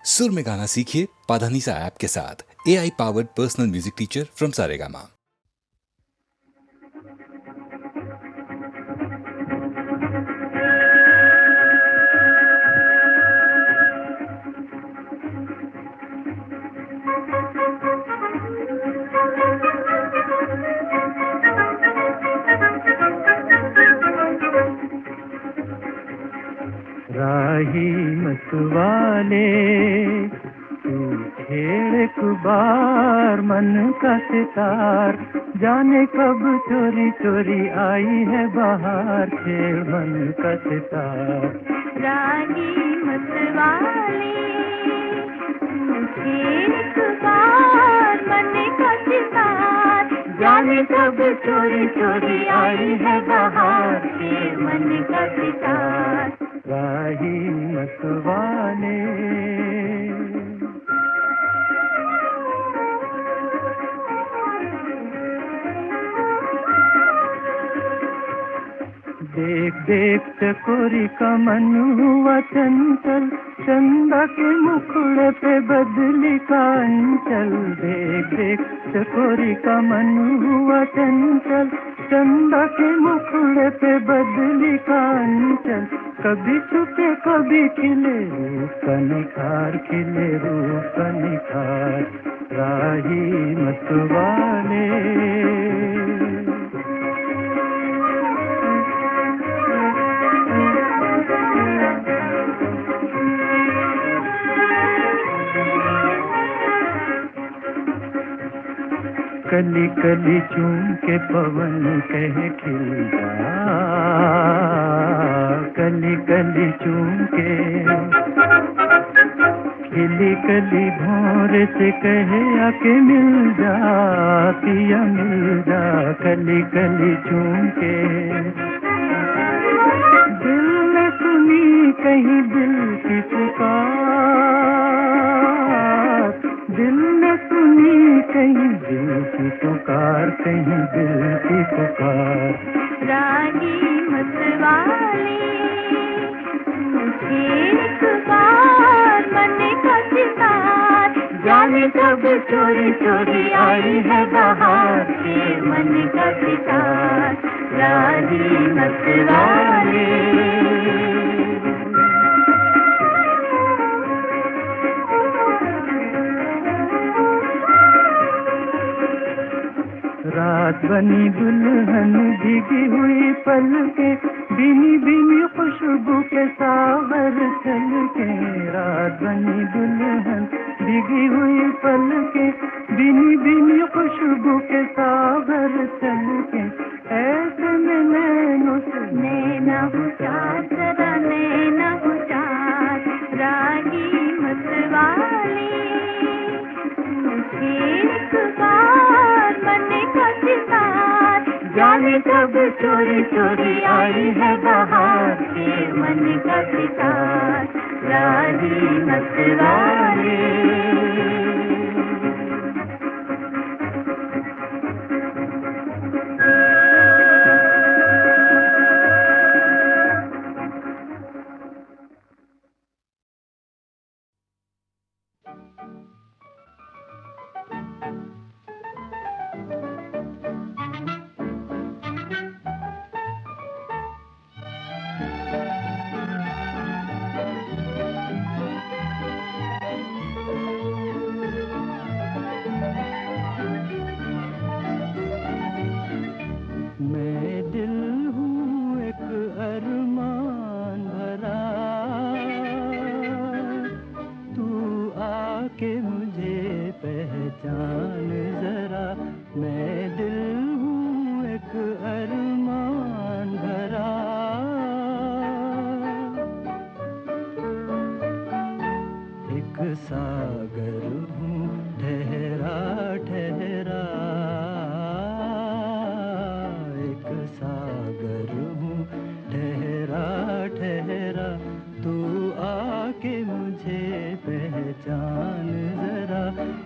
सुर में गाना सीखिए पाधानीसा ऐप के साथ। AI powered personal music teacher from Saregama. राही मतवाले तू छेड़ कुबार मन का सितार, जाने कब चोरी चोरी आई है बाहर, छेड़ मन का सितार। राही मतवाले तू छेड़ कुबार मन का सितार, जाने कब चोरी चोरी आई है बाहर, छेड़ मन का सितार। राही मतवाले देख देख चकोरी का मन हुआ चंचल, चंदा के मुखड़े पे बदली का अंचल। देख देख चकोरी का मन हुआ चंचल, चंदा के मुखड़े पे बदली का अंचल। कभी छुपे कभी खिले रूप का निखार, खिले रूप का निखार। राही मतवाले कली कली चूम के पवन कहे खिल जा, कली कली चूम के खिली कली भोर से कहे आके मिल जा, पिया मिल जा। कली कली चूम के दिल ने सुनी कहीं दिल की पुकार, दिल ने सुनी कहीं दिल की पुकार, कहीं दिल की पुकार। राही मतवाले तू छेड़ कुबार मन का सितार, जाने कब चोरी चोरी आई है बाहर, छेड़ मन का सितार। राही मतवाले रात बनी दुल्हन भीगी हुई पलके, भीनी भीनी खुशबू के सागर छलके। रात बनी दुल्हन भीगी हुई पलके, भीनी भीनी खुशबू के सागर छलके। ऐसे में नैनों से नैना हुचार, जरा नैना हुचार। राही मतवाले तू छेड़ कुबार मन का सितार, जाने कब चोरी चोरी आई है बाहर, छेड़ मन का सितार। राही मतवाले मैं दिल हूँ एक अरमान भरा, तू आके मुझे पहचान जरा। मैं दिल हूँ एक अरमान भरा, एक सागर हूँ ठहरा ठहरा, एक सागर हूँ ठहरा ठहरा। तू आके मुझे पहचान जरा।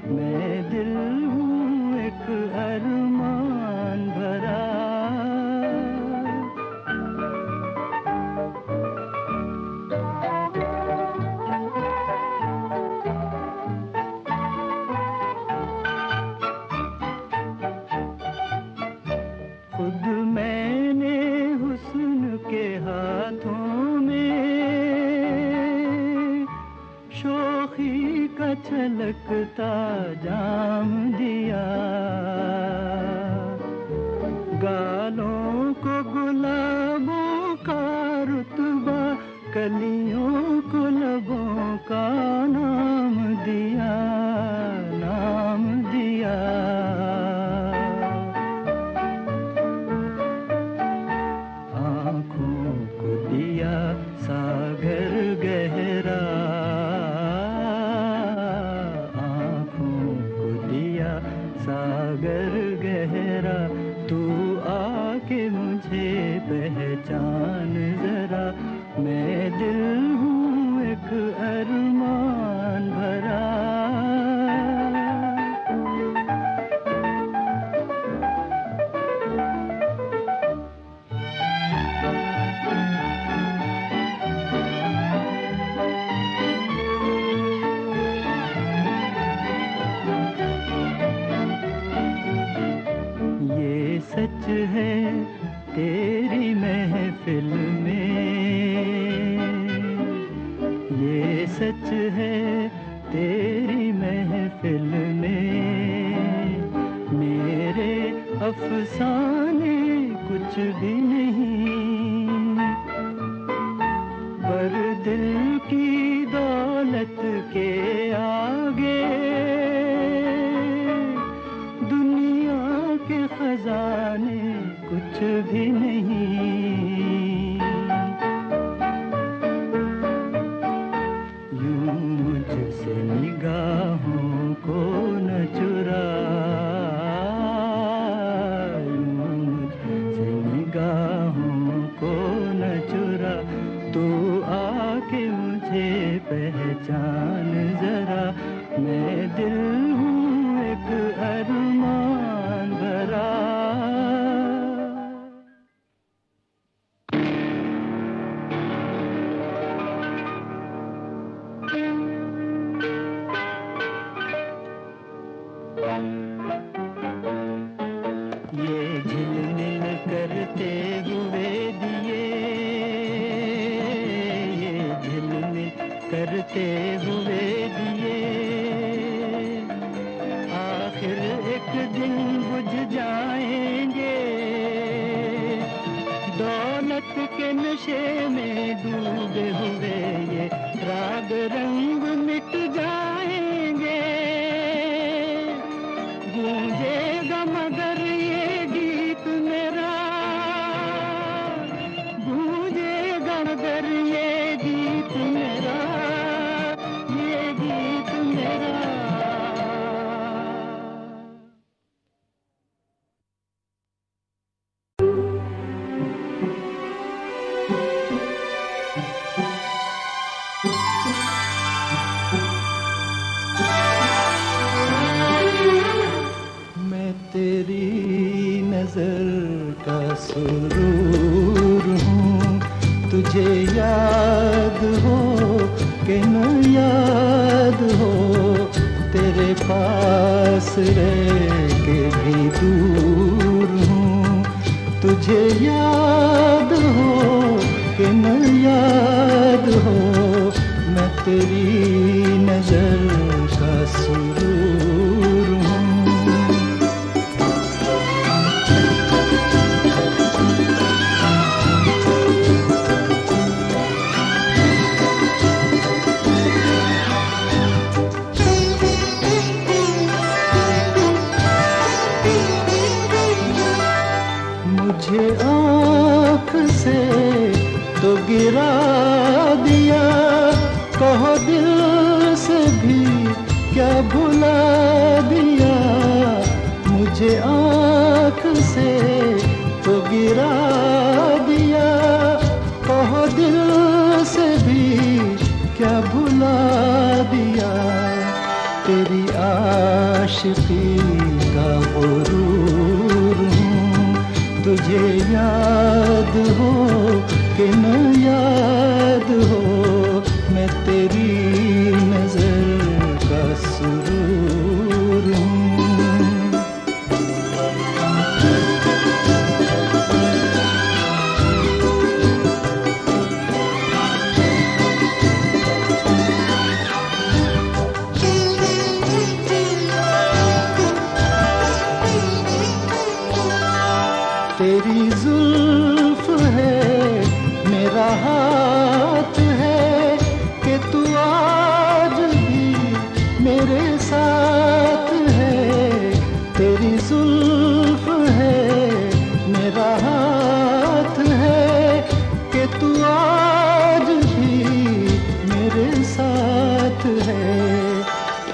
मैं दिल हूँ एक अरमान भरा। सुर्खी का छलकता जाम दिया, गालों को गुलाबों का रुतबा, कलियों को लबों का नाम दिया, नाम दिया। आँखों को दिया सागर गहरा, आँखों को दिया सागर गहरा, तू आके मुझे पहचान जरा, मैं दिल हूँ एक अरमान भरा। ये सच है तेरी महफिल में, ये सच है तेरी महफिल में, मेरे अफसाने कुछ भी नहीं, पर दिल की दौलत के आगे दुनिया के खजाने कुछ भी नहीं। यूं मुझसे निगाहों को न चुरा, यूं मुझसे निगाहों को न चुरा, तू आके मुझे पहचान जरा, मैं दिल हूँ एक अरमान भरा। ये झिलमिल करते हुए दिए, ये झिलमिल करते हुए दिए, आखिर एक दिन बुझ जाएंगे, दौलत के नशे में डूबे हुए ये राग रंग मिट जाएंगे, गूंजेगा मगर ये गीत मेरा, गूंजेगा मगर ये गीत मेरा, ये गीत मेरा। मैं तेरी नजर का सुरूर हूँ, तुझे याद हो कि न याद हो, तेरे पास रह के भी दूर हूँ, तुझे याद हो कि न याद हो, मैं तेरी नजर का सुरूर हूँ। मुझे आँख से तो गिरा दिया, कहो दिल से भी क्या भुला दिया, मुझे आँख से तो गिरा दिया, कहो दिल से भी क्या भुला दिया, तेरी आशिकी का गुरूर हूँ, तुझे याद हो कि न याद हो, मैं तेरी नजर का सुरूर हूँ।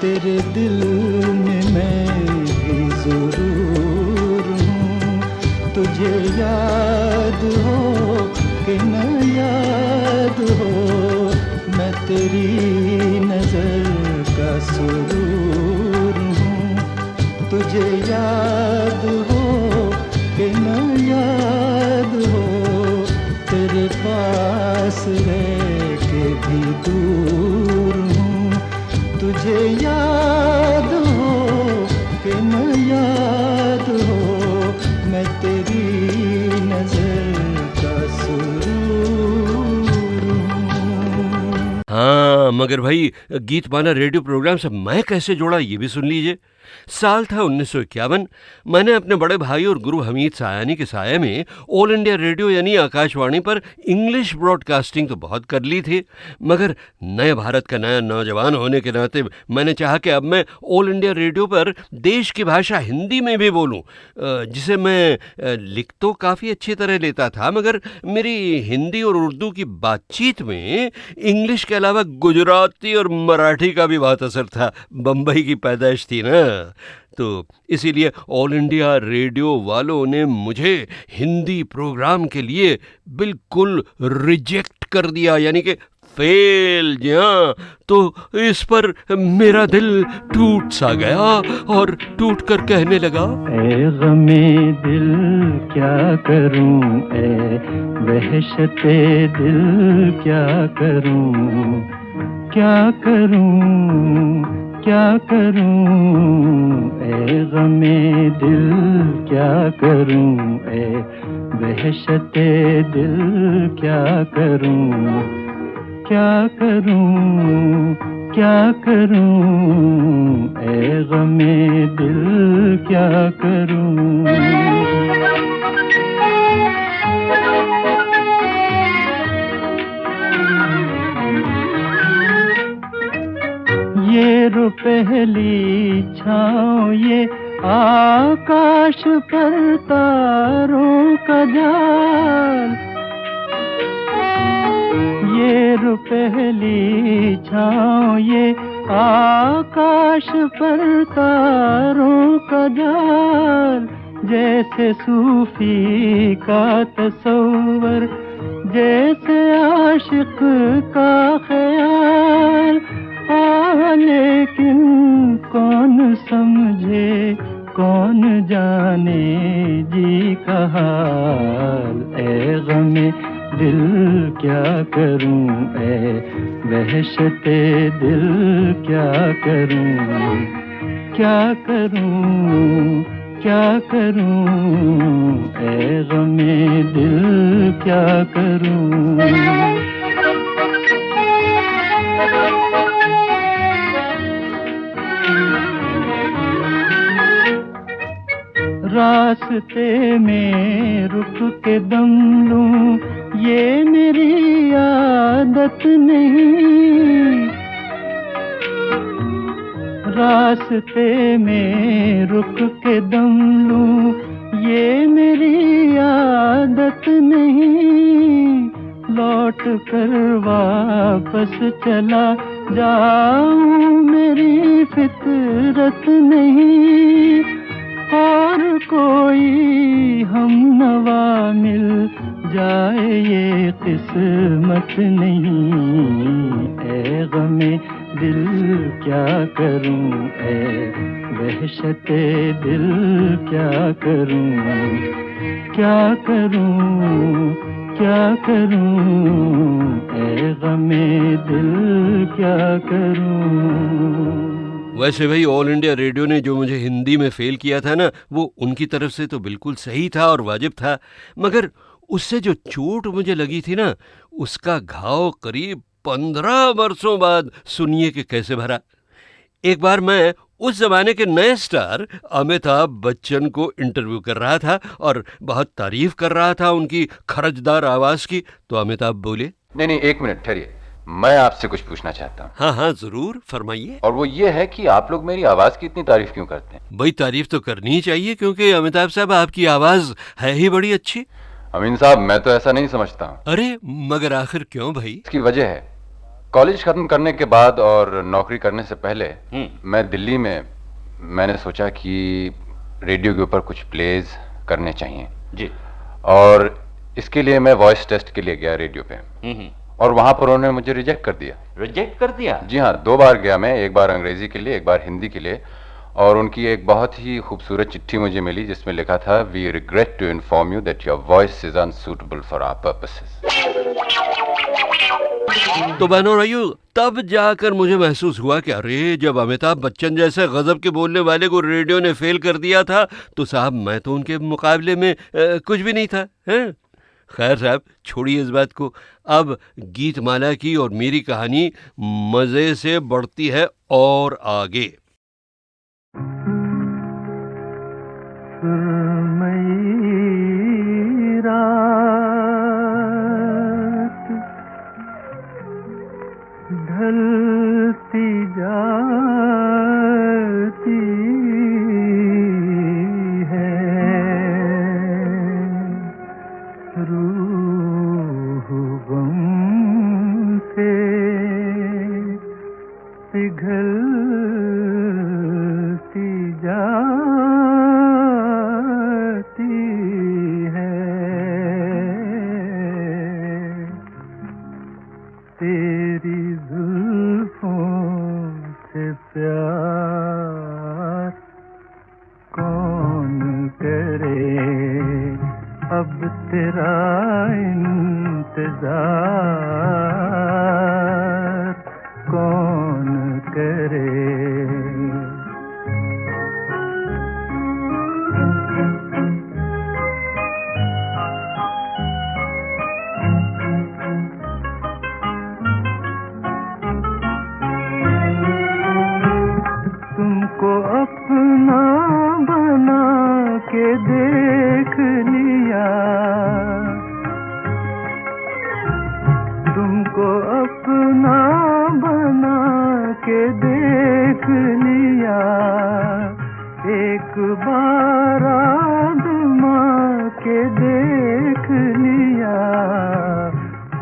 तेरे दिल में मैं भी जरूर हूँ। तुझे याद हो कि न याद हो, मैं तेरी नजर का सुरूर हूँ। तुझे याद हो कि न याद हो, तेरे पास रह के भी दूर हूँ। तुझे याद हो कि न याद हो, मैं तेरी नजर का सुरूर हूँ। हाँ, मगर भाई गीतमाला रेडियो प्रोग्राम से मैं कैसे जोड़ा ये भी सुन लीजिए। साल था 1951। मैंने अपने बड़े भाई और गुरु हमीद सायानी के साये में ऑल इंडिया रेडियो यानी आकाशवाणी पर इंग्लिश ब्रॉडकास्टिंग तो बहुत कर ली थी, मगर नए भारत का नया नौजवान होने के नाते मैंने चाहा कि अब मैं ऑल इंडिया रेडियो पर देश की भाषा हिंदी में भी बोलूं, जिसे मैं लिख तो काफ़ी अच्छी तरह लेता था, मगर मेरी हिंदी और उर्दू की बातचीत में इंग्लिश के अलावा गुजराती और मराठी का भी बहुत असर था। बम्बई की पैदाइश थी ना, तो इसीलिए ऑल इंडिया रेडियो वालों ने मुझे हिंदी प्रोग्राम के लिए बिल्कुल रिजेक्ट कर दिया, यानी कि फेल। जहाँ तो इस पर मेरा दिल टूट सा गया और टूट कर कहने लगा, ए गमे दिल क्या करूं, ए वहशते दिल क्या करूं, क्या करूं क्या करूं, ए गमे दिल क्या करूं, ए वहशते दिल क्या करूं, क्या करूं क्या करूं, ए गमे दिल क्या करूं। ये पहली छाँव ये आकाश पर तारों का जाल, ये पहली छाँव ये आकाश पर तारों का जाल, जैसे सूफी का तसव्वुर, जैसे आशिक का ख्याल। लेकिन कौन समझे कौन जाने जी का हाल, ए गमे दिल क्या करूं, ए वहशते दिल क्या करूं, क्या करूं क्या करूं, ए गमे दिल क्या करूं। रास्ते में रुक के दम लूं, ये मेरी आदत नहीं। रास्ते में रुक के दम लूं, ये मेरी आदत नहीं। लौट कर वापस चला जाऊं, मेरी फितरत नहीं। और कोई हम नवा मिल जाए ये किस्मत नहीं। ए गमे दिल क्या करूं, ए वहशते दिल क्या करूं, क्या करूं क्या करूं, ए गमे दिल क्या करूं। वैसे भाई ऑल इंडिया रेडियो ने जो मुझे हिंदी में फेल किया था ना, वो उनकी तरफ से तो बिल्कुल सही था और वाजिब था, मगर उससे जो चोट मुझे लगी थी ना, उसका घाव करीब 15 वर्षों बाद सुनिए कि कैसे भरा। एक बार मैं उस जमाने के नए स्टार अमिताभ बच्चन को इंटरव्यू कर रहा था और बहुत तारीफ कर रहा था उनकी खरजदार आवाज की, तो अमिताभ बोले, नहीं, एक मिनट ठहरिए, मैं आपसे कुछ पूछना चाहता हूँ। हाँ हाँ जरूर, फरमाइए। और वो ये है कि आप लोग मेरी आवाज की इतनी तारीफ क्यों करते हैं? भाई तारीफ तो करनी ही चाहिए, क्योंकि अमिताभ साहब आपकी आवाज है ही बड़ी अच्छी। अमीन साहब, मैं तो ऐसा नहीं समझता हूँ। अरे मगर आखिर क्यों भाई? इसकी वजह है, कॉलेज खत्म करने के बाद और नौकरी करने से पहले मैं दिल्ली में मैंने सोचा कि रेडियो के ऊपर कुछ प्लेज करने चाहिए जी। और इसके लिए मैं वॉइस टेस्ट के लिए गया रेडियो पे और वहां पर उन्होंने मुझे रिजेक्ट कर दिया। रिजेक्ट कर दिया? जी हाँ, 2 बार गया मैं, एक बार अंग्रेजी के लिए, एक बार हिंदी के लिए। और उनकी एक बहुत ही खूबसूरत चिट्ठी मुझे मिली जिसमें लिखा था, we regret to inform you that your voice is unsuitable for our purposes. तो बहनों और भाइयों, तब जाकर मुझे महसूस हुआ कि अरे, जब अमिताभ बच्चन जैसे गजब के बोलने वाले को रेडियो ने फेल कर दिया था तो साहब मैं तो उनके मुकाबले में कुछ भी नहीं था, हैं? खैर साहब, छोड़िए इस बात को। अब गीतमाला की और मेरी कहानी मजे से बढ़ती है और आगे। सुरमई रात ढलती जाती है, रूह गम से पिघलती जाती है, तेरी जुल्फों से प्यार कौन करे, अब तेरा इंतजार कौन करे। तुमको अपना बना के देख लिया, तुमको अपना बना के देख लिया, एक बार आज़मा के देख लिया,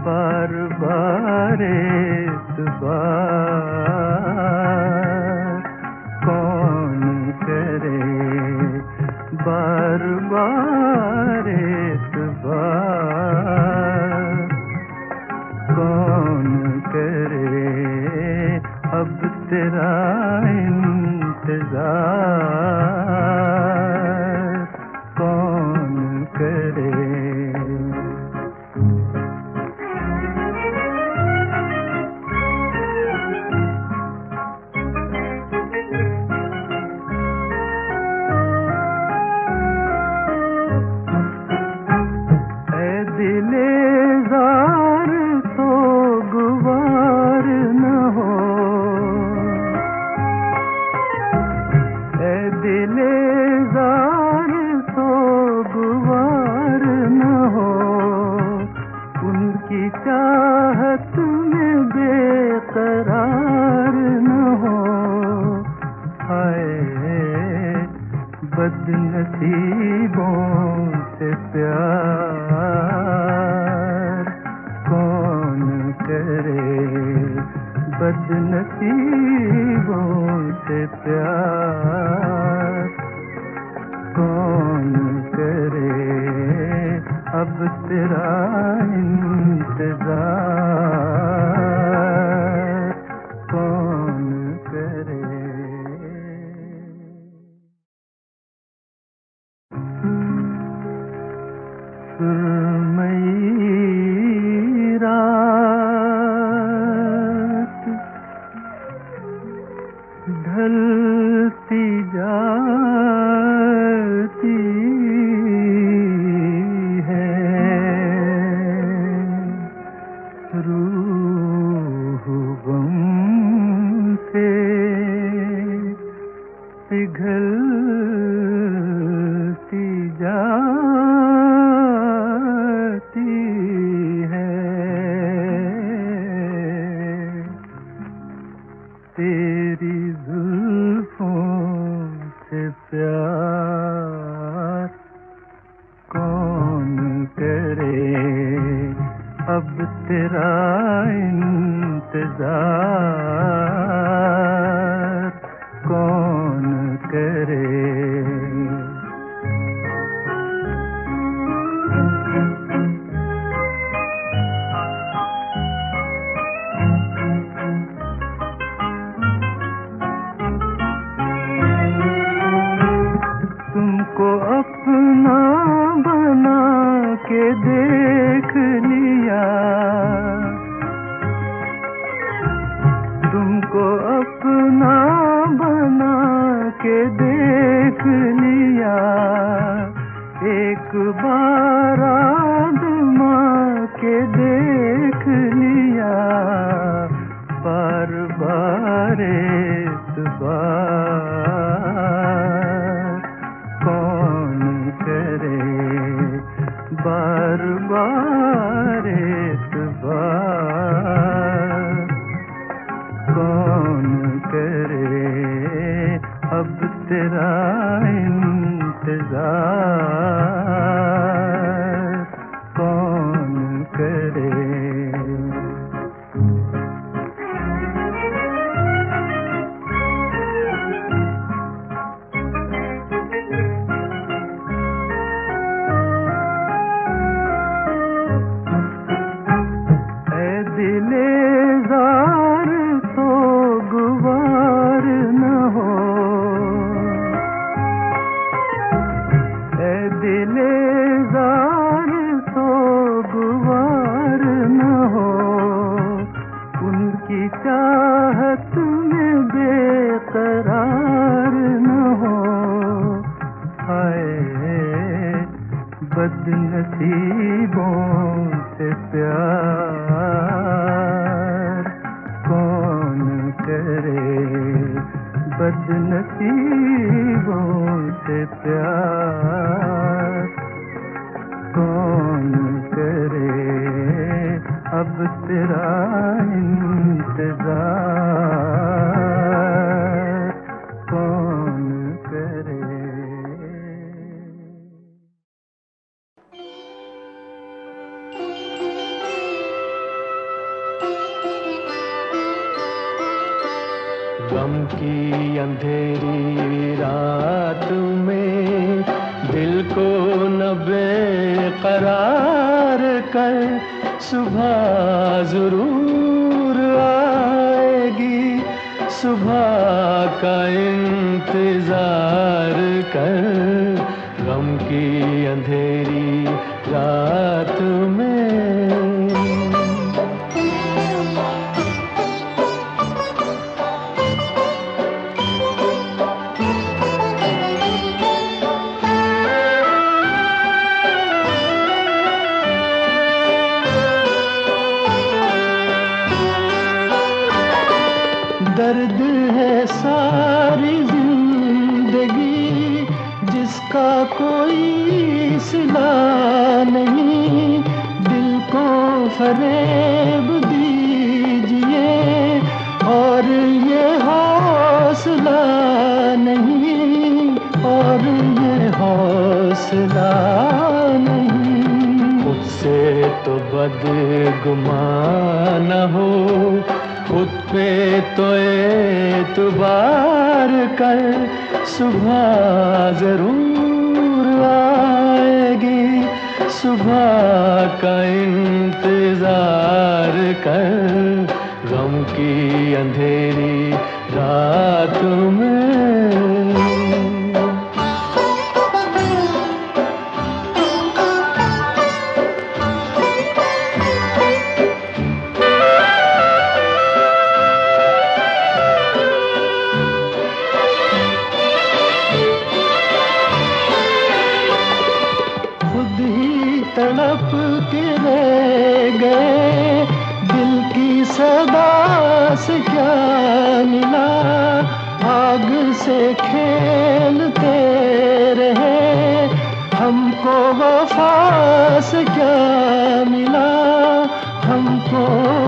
बार बार एतबार कौन करे, बार बार एतबार कौन करे, अब तेरा इंतजार कौन करे। दिलेज़ार सोगवार न हो, दिलेज़ार सोगवार न हो, उनकी चाहत में बेकरार न हो, हाय बदनसीबों से प्यार कौन करे, बदनसीबों से प्यार कौन करे, अब तेरा इंतजार कौन करे। सुरमई रात ढलती जाती है, रूह गम से पिघलती जाती है, तेरी जुल्फों से प्यार कौन करे, अब तेरा इंतजार इंतजार कौन करे। तुमको अपना बना के देख लिया, तुमको अपना बना के देख लिया, एक बार आज़मा के देख लिया, बार बार एतबार कौन करे, बार बार एतबार कौन करे। अब तेरा इंतजार कौन करे। दिलेज़ार सोगवार न हो, ऐ दिलेज़ार सोगवार न हो, उनकी चाहत में बेकरार न हो। हाय बदनसीबों से प्यार कौन करे, बदनसीबों से प्यार कौन करे। अब तेरा इंतजार कौन करे। गम की अंधेरी रात में दिल को न बेकरार कर, सुबह जरूर आएगी, सुबह का इंतजार कर। गम की अंधेरी रात में दर्द है सारी जिंदगी जिसका कोई सिला नहीं, दिल को फरेब दीजिए और ये हौसला नहीं, और ये हौसला नहीं। मुझसे तो बदगुमान हो, खुद पे तो एतबार कर, सुबह जरूर आएगी, सुबह का इंतजार कर। गम की अंधेरी रात में तड़प के रह गए, दिल की सदा से क्या मिला, आग से खेलते रहे, हमको वफा से क्या मिला, हमको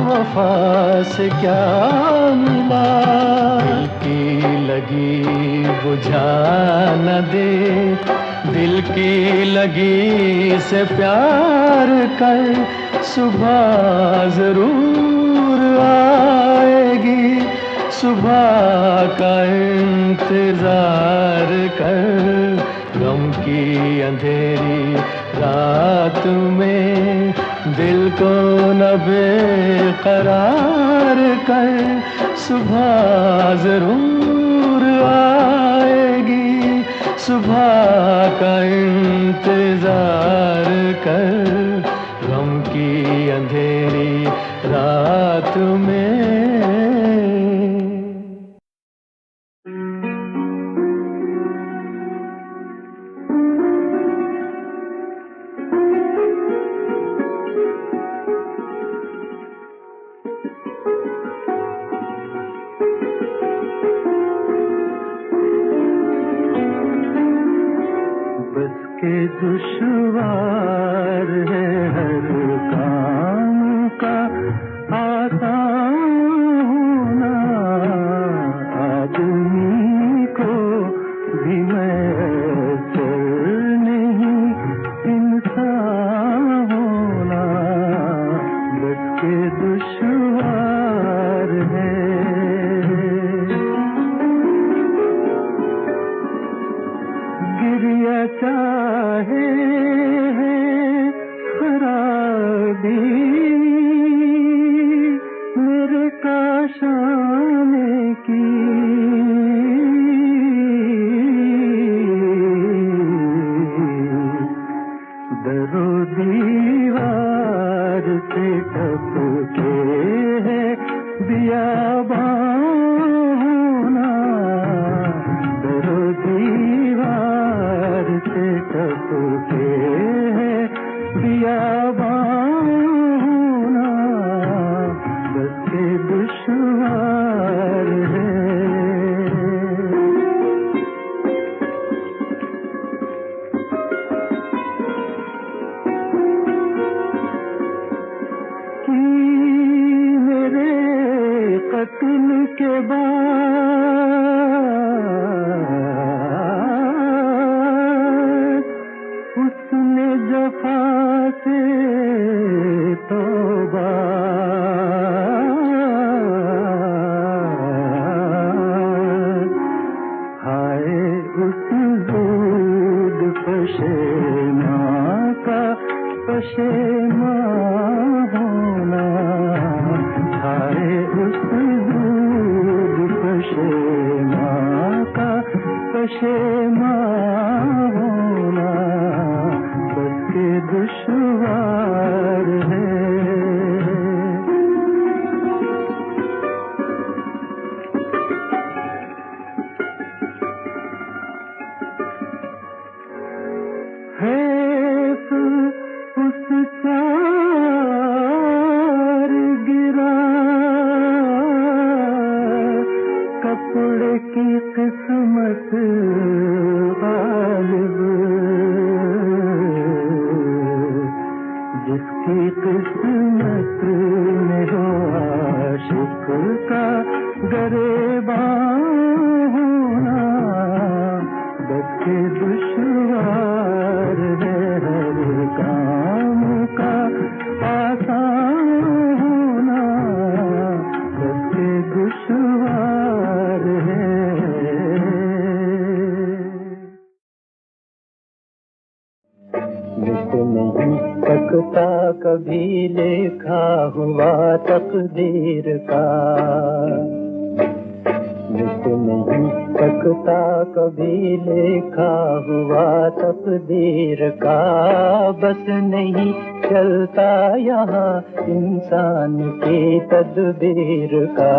वफा से क्या मिला। दिल की लगी बुझा न दे, दिल की लगी से प्यार कर, सुबह जरूर आ आएगी, सुबह का इंतजार कर, गम की अंधेरी रात में दिल को न बेकरार कर, सुबह जरूर आएगी, सुबह का इंतजार कर, गम की अंधेरी रात में। दुश्वार है हर काम का आसान होना, आदमी को भी मैसर नहीं इंसान होना, बस के दुश्वार है। गिरिया चाहे है खराबी मेरे काशाने की, दरो दीवार से टपके है बियाबान होना, दरो दीवार से टपके है बियाबान होना, बस के दुश्वार है। कत्ल के बाद उसने जफा से तौबा, हाय उस दूध पशेमा का पशेमा होना, हाय उस पशेमा का पशेमा होना, बस के दुश्वार है। हैफ उस चार गिरा कपड़े की किस्मत गालिब, जिसकी किस्मत में हो आशिक का गरेबान होना, बस के दुश्वार है हर काम का आसान होना, बस के दुश्वार है। मिट नहीं सकता कभी लेखा हुआ तकदीर का, मिट नहीं सकता कभी लेखा हुआ तकदीर का, बस नहीं चलता यहाँ इंसान की तदबीर का,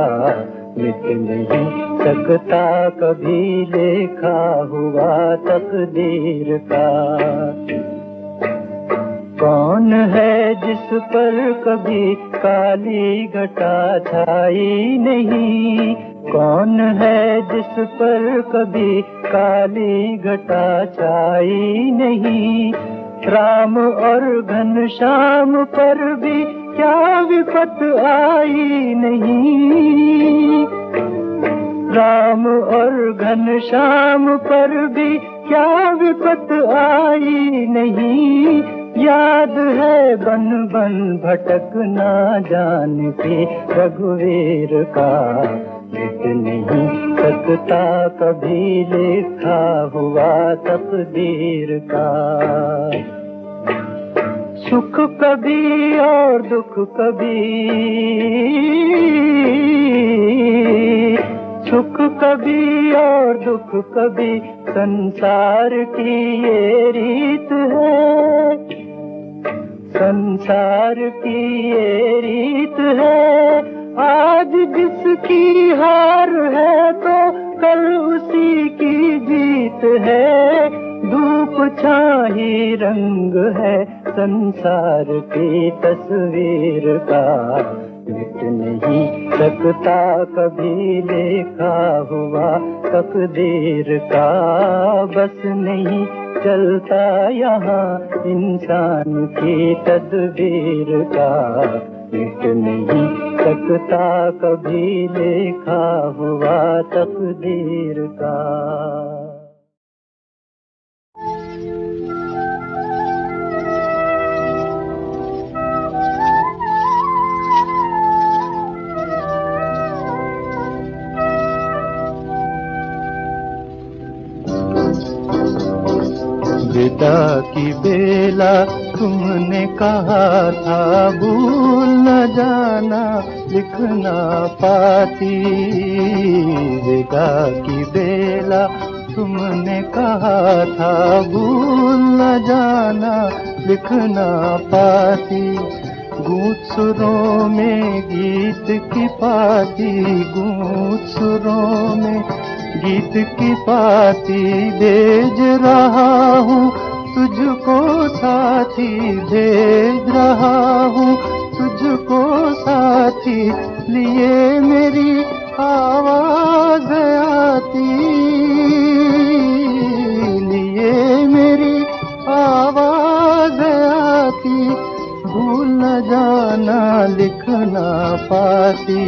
मिट नहीं सकता कभी लेखा हुआ तकदीर का। कौन है जिस पर कभी काली घटा छाई नहीं, कौन है जिस पर कभी काली घटा छाई नहीं, राम और घनश्याम पर भी क्या विपत आई नहीं, राम और घनश्याम पर भी क्या विपत आई नहीं, याद है बन बन भटकना जानते रघुवीर का, मिट नहीं सकता कभी लिखा हुआ तकदीर का। सुख कभी और दुख कभी, सुख कभी और दुख कभी, संसार की ये रीत है, संसार की ये रीत है। आज जिसकी हार है तो कल उसी की जीत है, धूप छाही रंग है संसार की तस्वीर का, मिट नहीं सकता कभी लिखा हुआ तकदीर का। बस नहीं चलता यहाँ इंसान की तदबीर का, मिट नहीं सकता कभी लिखा हुआ तकदीर का। विदा की बेला तुमने कहा था, भूल न जाना लिख ना पाती। विदा की बेला तुमने कहा था, भूल न जाना लिख ना पाती। गूंज सुरों में गीत की पाती, गूंज सुरों में गीत की पाती, भेज रहा हूँ तुझको साथी, भेज रहा हूँ तुझको साथी, लिए मेरी आवाज आती, लिए मेरी आवाज आती। भूल न जाना लिख ना पाती,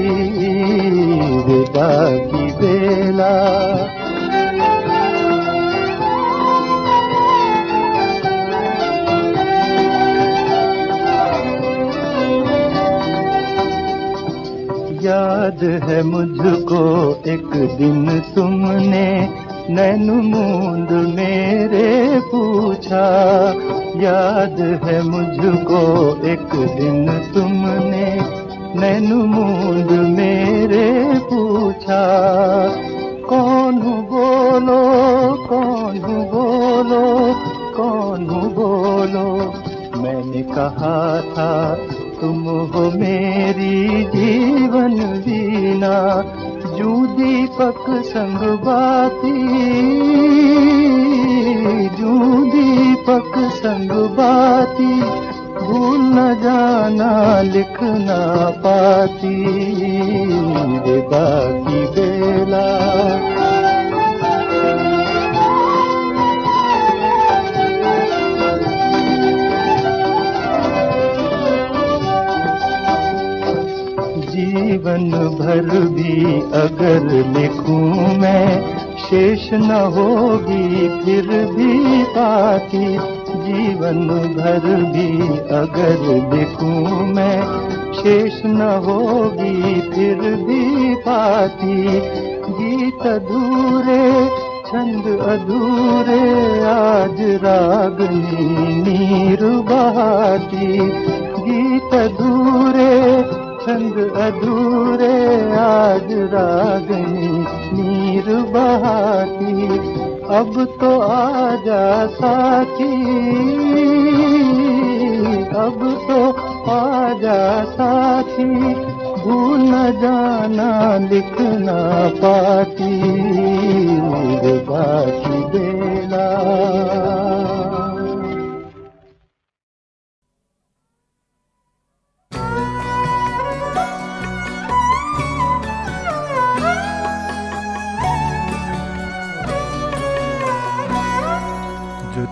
विदा की बेला। याद है मुझको एक दिन तुमने नैन मूंद मेरे पूछा, याद है मुझको एक दिन तुमने नैन मूंद मेरे पूछा। कौन हूँ बोलो, कौन हूँ बोलो, कौन हूँ बोलो। मैंने कहा था तुम हो मेरी जीवन वीणा, जू दीपक संग बाती, जू दीपक संग बाती। भूल न जाना लिख ना पाती, विदा की बेला। जीवन भर भी अगर लिखूं मैं, शेष न होगी फिर भी पाती। जीवन भर भी अगर लिखूं मैं, शेष न होगी फिर भी पाती। गीत अधूरे छंद अधूरे, आज रागनी नीर बहाती। गीत अधूरे छंद अधूरे, आज रागनी नीर बहाती। अब तो आजा साथी, अब तो आजा साथी। भूल न जाना लिख ना पाती, विदा की बेला।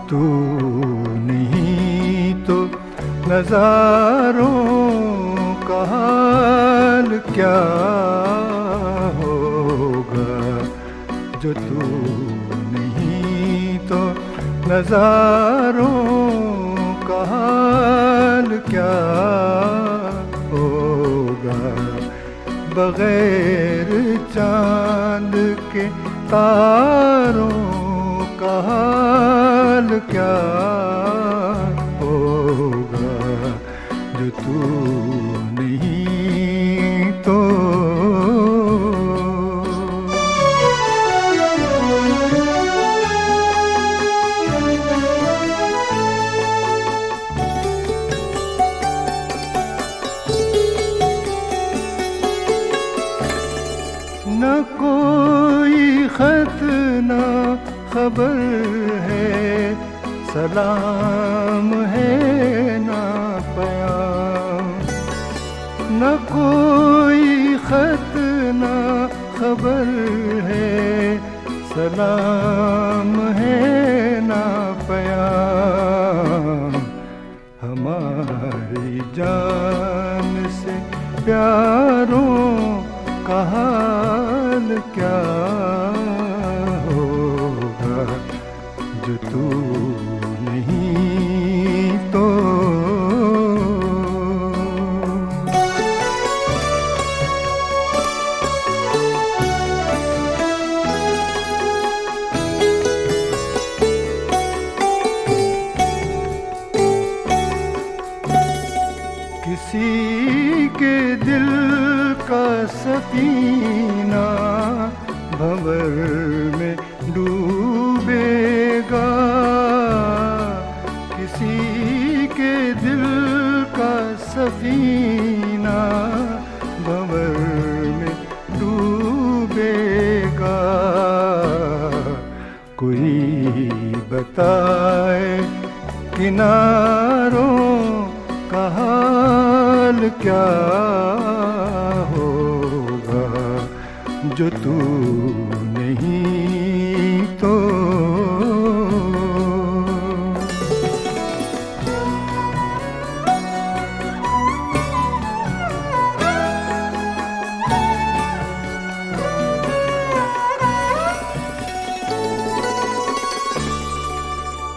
तू नहीं तो नज़ारों का हाल क्या होगा। जो तू नहीं तो नज़ारों का हाल क्या होगा, बगैर चांद के तारों का हाल क्या होगा, जो तू नहीं तो। न कोई खत न खबर है, सलाम है ना पैगाम। न कोई खत न खबर है, सलाम है ना पैगाम। हमारी जान से प्यारों का हाल क्या होगा, जो तू नहीं तो। किसी के दिल का सफीना भंवर में डूबेगा, किसी के दिल का सफीना भंवर में डूबेगा। कोई बताए किनारों का हाल क्या होगा, जो तू नहीं तो।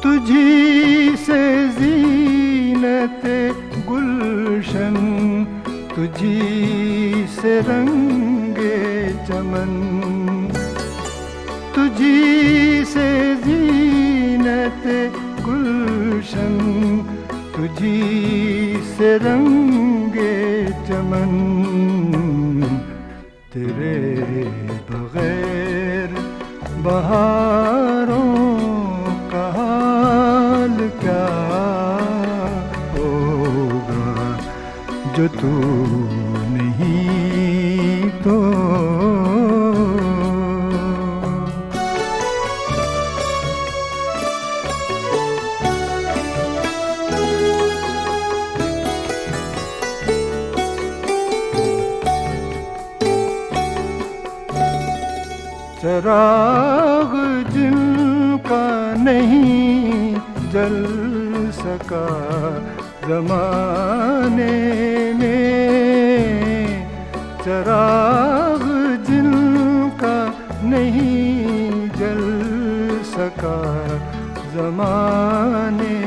तुझी से ज़ीनते गुलशन, तुझी से रंगे चमन, तुझी से ज़ीनते गुलशन, तुझी से रंगे चमन। तेरे बगैर बहारों का हाल क्या होगा, जो तू नहीं तो। चराग जिनका नहीं जल सका ज़माने में, चराग जिनका नहीं जल सका ज़माने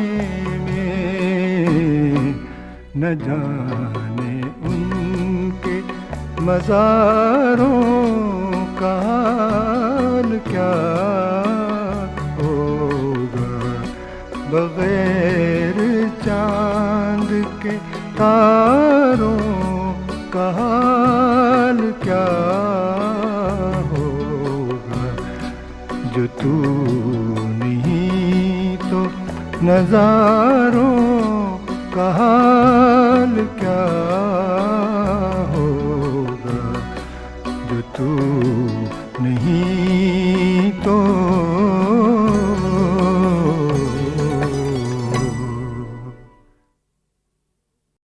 में, न जाने उनके मज़ारों का हाल क्या होगा, बगैर चांद के तारों का हाल क्या होगा, जो तू नहीं तो। नज़ारों का हाल क्या होगा, जो तू नहीं तो।